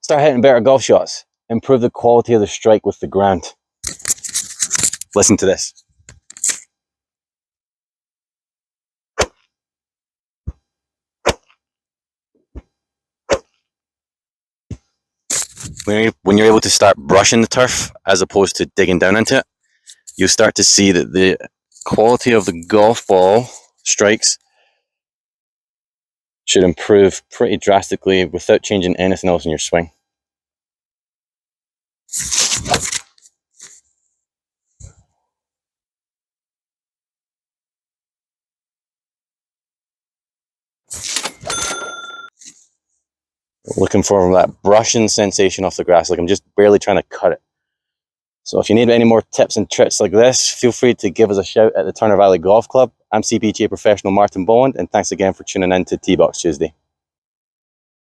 Start hitting better golf shots. Improve the quality of the strike with the ground. Listen to this. When you're able to start brushing the turf as opposed to digging down into it, you'll start to see that the quality of the golf ball strikes should improve pretty drastically without changing anything else in your swing. Looking for that brushing sensation off the grass, like I'm just barely trying to cut it. So if you need any more tips and tricks like this, feel free to give us a shout at the Turner Valley Golf Club. I'm CPGA professional Martin Boland, and thanks again for tuning in to Tee Box Tuesday.